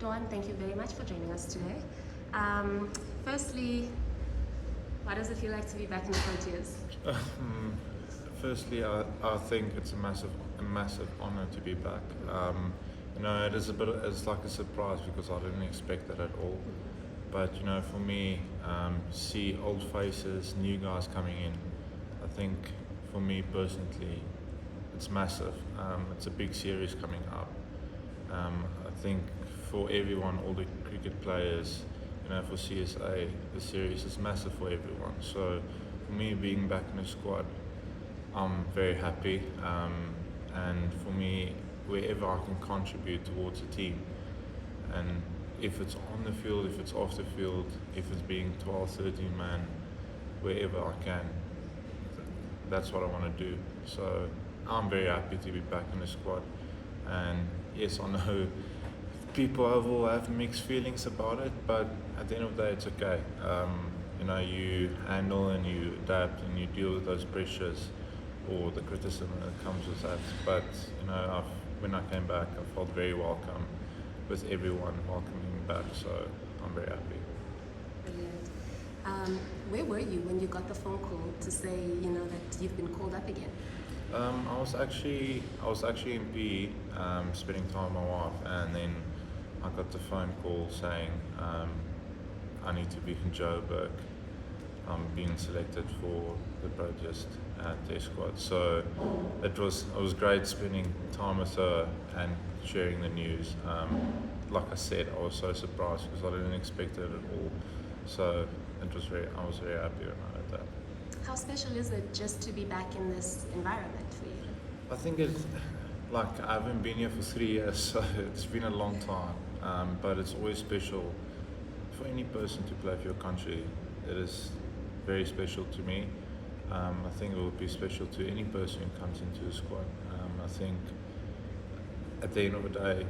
Duanne, thank you very much for joining us today. Firstly, what does it feel like to be back in the Proteas? Firstly, I think it's a massive honor to be back. It is it's like a surprise because I didn't expect that at all. But for me, see old faces, new guys coming in. I think for me personally, it's massive. It's a big series coming up. I think for everyone, all the cricket players, for CSA, the series is massive for everyone. So for me, being back in the squad, I'm very happy. And for me, wherever I can contribute towards the team, and if it's on the field, if it's off the field, if it's being 12, 13 man, wherever I can, that's what I want to do. So I'm very happy to be back in the squad. And yes, I know people overall have mixed feelings about it, but at the end of the day, it's okay. You handle and you adapt and you deal with those pressures or the criticism that comes with that. But when I came back, I felt very welcome with everyone welcoming me back. So I'm very happy. Brilliant. Where were you when you got the phone call to say that you've been called up again? I was actually in PE, spending time with my wife, and then I got the phone call saying I need to be in Joburg. I'm being selected for the Proteas Test squad. So it was great spending time with her and sharing the news. Like I said, I was so surprised because I didn't expect it at all. So I was very happy when I heard that. How special is it just to be back in this environment for you? I think I haven't been here for 3 years, so it's been a long time. But it's always special for any person to play for your country. It is very special to me. I think it will be special to any person who comes into the squad. I think at the end of the day,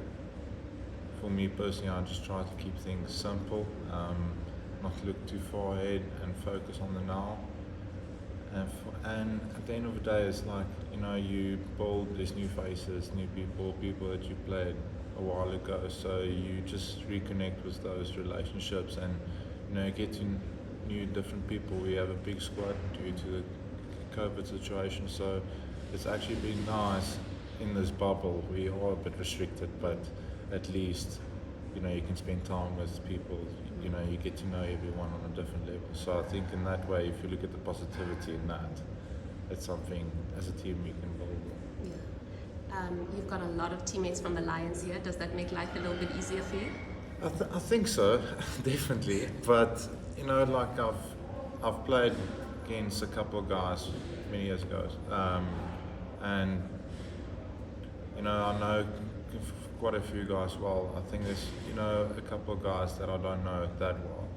for me personally, I just try to keep things simple, not look too far ahead and focus on the now. And at the end of the day, it's like, you build these new faces, new people that you played a while ago. So you just reconnect with those relationships and, get to know different people. We have a big squad due to the COVID situation. So it's actually been nice in this bubble. We are a bit restricted, but at least, you can spend time with people. You get to know everyone on a different level. So I think in that way, if you look at the positivity in that, it's something as a team we can build on. Yeah. You've got a lot of teammates from the Lions here. Does that make life a little bit easier for you? I think so, definitely. But I've played against a couple of guys many years ago, and I know quite a few guys well. I think there's a couple of guys that I don't know that well,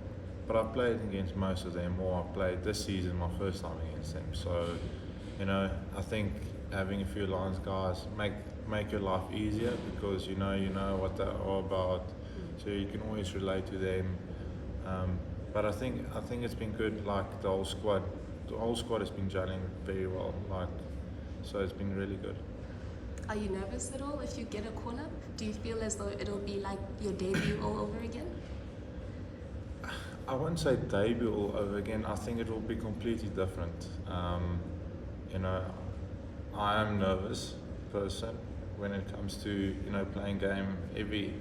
but I've played against most of them, or I've played this season my first time against them. So I think having a few Lions guys make your life easier because you know what they're all about, so you can always relate to them. But I think it's been good. Like the whole squad has been gelling very well. So it's been really good. Are you nervous at all if you get a call-up? Do you feel as though it'll be like your debut all over again? I wouldn't say debut all over again. I think it will be completely different. I am nervous person when it comes to playing game.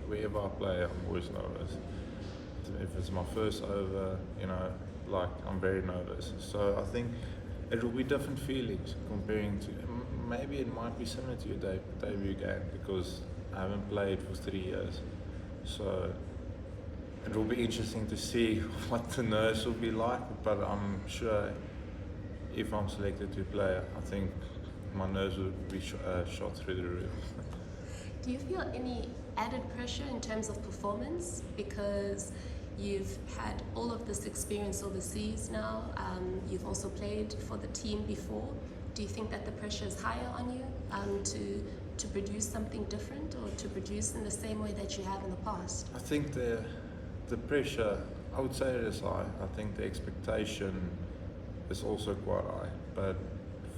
Wherever I play, I'm always nervous. If it's my first over, I'm very nervous. So I think it will be different feelings comparing to. Maybe it might be similar to your debut game because I haven't played for 3 years. So it will be interesting to see what the nerves will be like. But I'm sure if I'm selected to play, I think my nerves will be shot through the roof. Do you feel any added pressure in terms of performance because you've had all of this experience overseas now? You've also played for the team before. Do you think that the pressure is higher on you to produce something different or to produce in the same way that you have in the past? I think the pressure, I would say it is high. I think the expectation is also quite high. But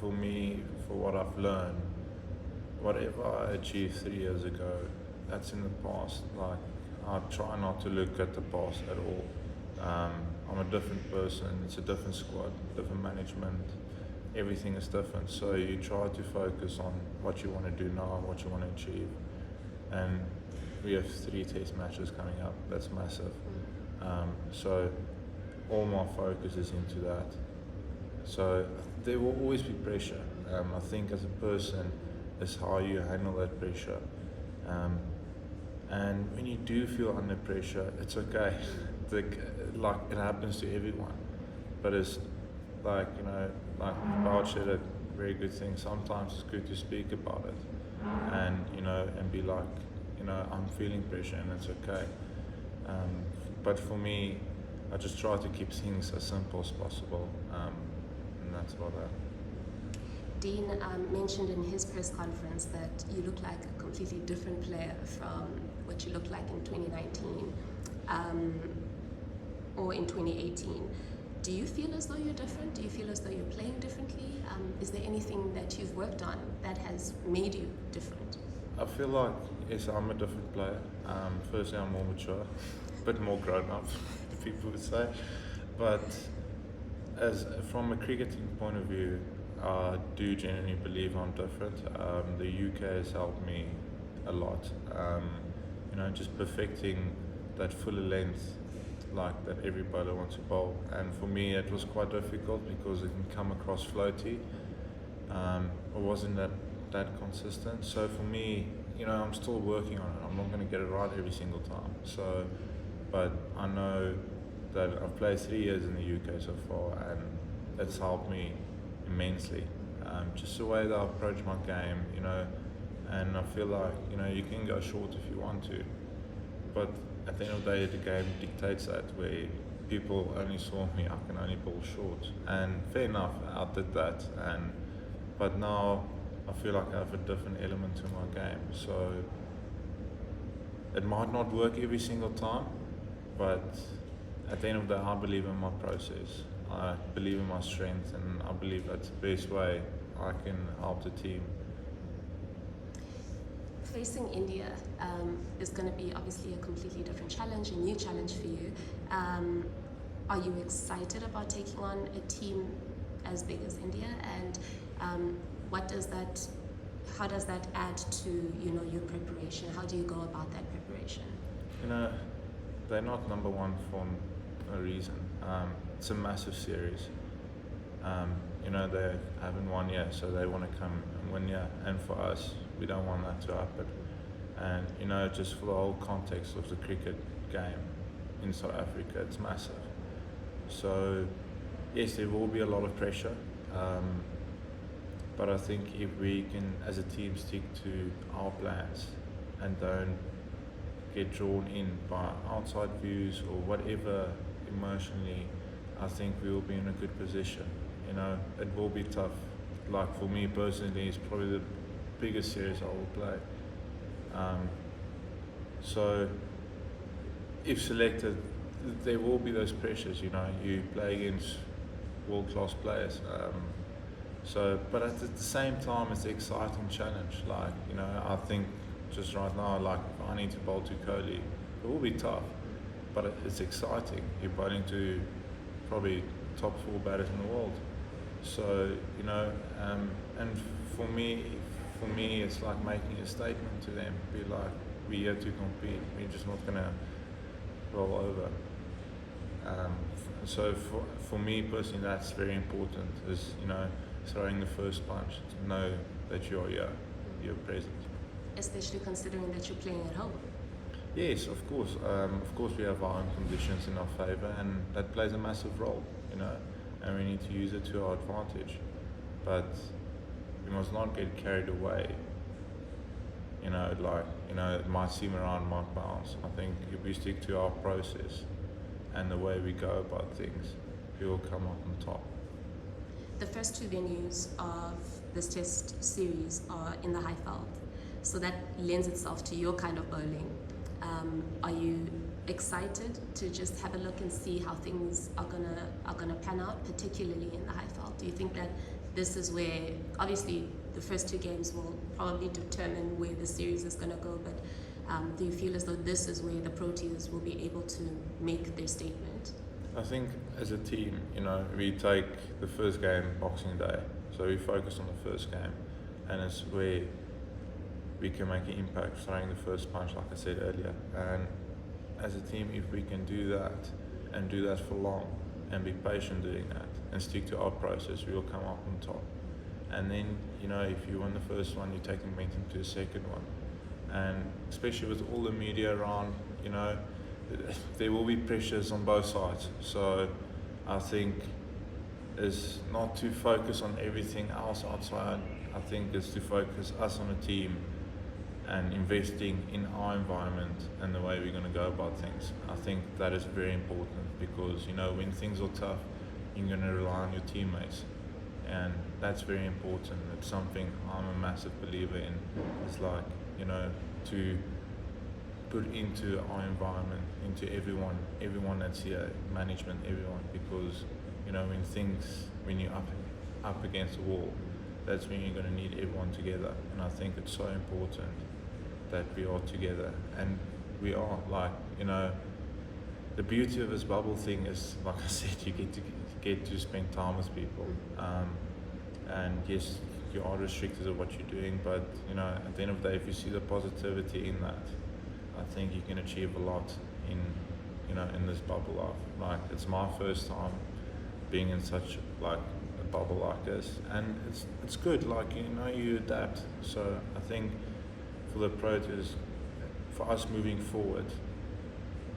for me, for what I've learned, whatever I achieved 3 years ago, that's in the past. I try not to look at the past at all. I'm a different person, it's a different squad, different management, everything is different. So you try to focus on what you want to do now and what you want to achieve. And we have 3 test matches coming up, that's massive. So all my focus is into that. So there will always be pressure. I think as a person, it's how you handle that pressure. And when you do feel under pressure, it's okay. Like it happens to everyone. But it's like, you know, like Bouch said a very good thing. Sometimes it's good to speak about it, and you know, and be like, you know, I'm feeling pressure, and it's okay. But for me, I just try to keep things as simple as possible, and that's about that. Dean mentioned in his press conference that you look like a completely different player from what you looked like in 2019 or in 2018. Do you feel as though you're different? Do you feel as though you're playing differently? Is there anything that you've worked on that has made you different? I feel like, yes, I'm a different player. Firstly, I'm more mature, a bit more grown up, people would say. But from a cricketing point of view, I do genuinely believe I'm different. The UK has helped me a lot. You know, just perfecting that fuller length, like that every bowler wants to bowl. And for me, it was quite difficult because it can come across floaty. It wasn't that consistent. So for me, you know, I'm still working on it. I'm not going to get it right every single time. So, but I know that I've played 3 years in the UK so far, and it's helped me immensely. Just the way that I approach my game, you know, and I feel like, you know, you can go short if you want to, but at the end of the day, the game dictates that, where people only saw me, I can only bowl short, and fair enough, I did that, but now I feel like I have a different element to my game, so it might not work every single time, but at the end of the day, I believe in my process. I believe in my strength, and I believe that's the best way I can help the team. Facing India is going to be obviously a completely different challenge, a new challenge for you. Are you excited about taking on a team as big as India, and how does that add to, you know, your preparation? How do you go about that preparation? You know, they're not number one for a reason. It's a massive series. You know, they haven't won yet, so they want to come and win yet. And for us, we don't want that to happen. And you know, just for the whole context of the cricket game in South Africa, it's massive. So yes, there will be a lot of pressure. But I think if we can, as a team, stick to our plans and don't get drawn in by outside views or whatever emotionally, I think we will be in a good position. You know, it will be tough. Like for me personally, it's probably the biggest series I will play. So if selected, there will be those pressures. You know, you play against world-class players. But at the same time, it's an exciting challenge. Like, you know, I think just right now, like if I need to bowl to Kohli, it will be tough, but it's exciting. You're bowling to probably top 4 batters in the world. So, you know, and for me, it's like making a statement to them. Be like, we're here to compete. We're just not gonna roll over. So for me personally, that's very important. Is, you know, throwing the first punch, to know that you're here, you're present. Especially considering that you're playing at home. Yes, of course. Of course, we have our own conditions in our favour, and that plays a massive role, you know, and we need to use it to our advantage. But we must not get carried away. You know, like, you know, it might seem around, might bounce. I think if we stick to our process and the way we go about things, we will come up on top. The first 2 venues of this test series are in the high veld, so that lends itself to your kind of bowling. Are you excited to just have a look and see how things are gonna pan out, particularly in the high veld? Do you think that this is where, obviously, the first 2 games will probably determine where the series is gonna go, but Do you feel as though this is where the Proteas will be able to make their statement? I think as a team, we take the first game Boxing Day, so we focus on the first game, and it's where we can make an impact throwing the first punch, like I said earlier. And as a team, if we can do that and do that for long and be patient doing that and stick to our process, we will come up on top. And then, if you win the first one, you take the momentum to the second one. And especially with all the media around, there will be pressures on both sides. So I think is not to focus on everything else outside. I think it's to focus us on a team and investing in our environment and the way we're going to go about things. I think that is very important because, when things are tough, you're going to rely on your teammates. And that's very important. It's something I'm a massive believer in. It's like, to put into our environment, into everyone that's here, management, everyone, because, when you're up against the wall, that's when you're going to need everyone together. And I think it's so important that we are together, and we are. The beauty of this bubble thing is, like I said, you get to spend time with people, and yes, you are restricted of what you're doing, but at the end of the day, if you see the positivity in that, I think you can achieve a lot in this bubble life. It's my first time being in such a bubble like this, and it's good. You adapt. So I think for the Proteas, for us moving forward,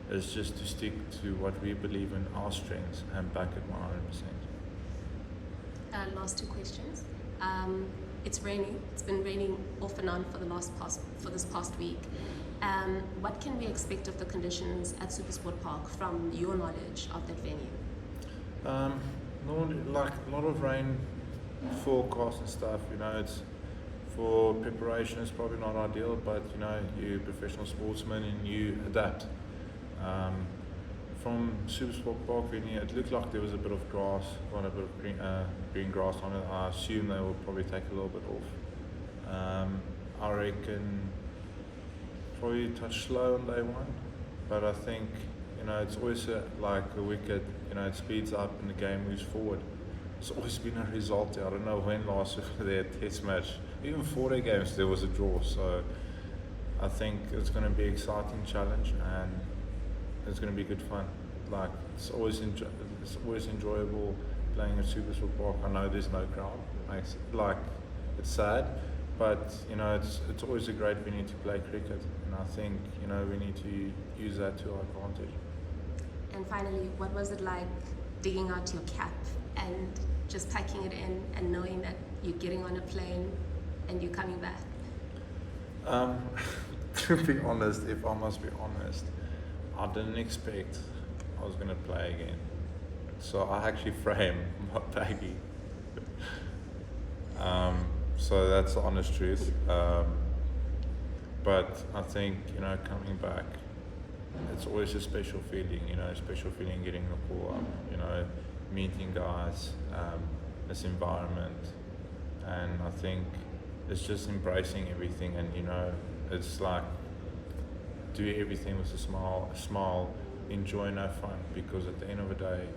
is just to stick to what we believe in, our strengths, and back it 100%. Last 2 questions. It's raining. It's been raining off and on for this past week. What can we expect of the conditions at SuperSport Park from your knowledge of that venue? Normally, a lot of rain forecast and stuff. It's for preparation. It's probably not ideal, but you're professional sportsmen and you adapt. From SuperSport Park venue, it looked like there was a bit of grass, quite a bit of green grass on it. I assume they will probably take a little bit off. I reckon probably touch slow on day one, but I think it's always like a wicket. It speeds up and the game moves forward. It's always been a result there. I don't know when last their test match, even 4-day games, there was a draw. So I think it's going to be an exciting challenge and it's going to be good fun. It's always enjoyable playing at SuperSport Park. I know there's no crowd. It's sad, but it's always a great venue to play cricket, and I think we need to use that to our advantage. And finally, what was it like digging out your cap and just packing it in and knowing that you're getting on a plane and you're coming back? To be honest, if I must be honest, I didn't expect I was going to play again. So I actually framed my baggie. So that's the honest truth. But I think, coming back, it's always a special feeling, special feeling getting the call up, meeting guys, this environment. And I think it's just embracing everything, and it's like do everything with a smile, enjoy and have fun, because at the end of the day,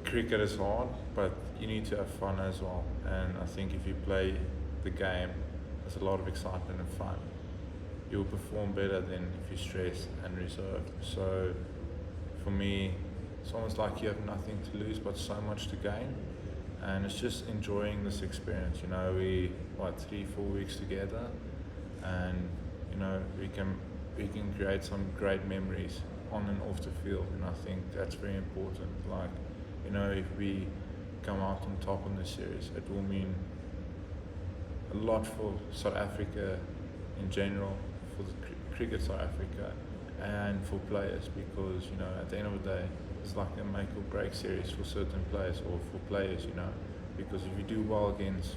cricket is hard, but you need to have fun as well. And I think if you play the game with a lot of excitement and fun, you'll perform better than if you're stressed and reserved. So for me, it's almost like you have nothing to lose but so much to gain, and it's just enjoying this experience. We 3-4 weeks together, and we can create some great memories on and off the field, and I think that's very important. If we come out on top in this series, it will mean a lot for South Africa in general, for the cricket South Africa, and for players, because at the end of the day, it's like a make or break series for certain players, or for players, because if you do well against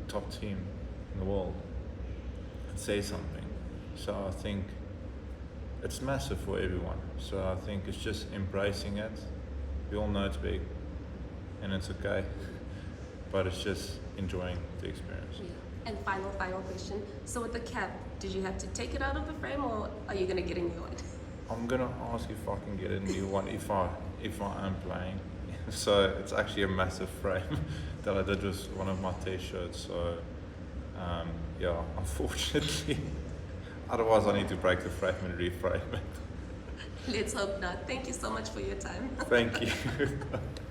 top team in the world, it says something. So I think it's massive for everyone. So I think it's just embracing it. We all know it's big, and it's okay, but it's just enjoying the experience. Yeah. And final question. So with the cap, Did you have to take it out of the frame, or are you gonna get a new one? I'm gonna ask if I can get a new one if I am playing. So it's actually a massive frame that I did with one of my test shirts. So yeah, unfortunately, otherwise I need to break the frame and reframe it. Let's hope not. Thank you so much for your time. Thank you.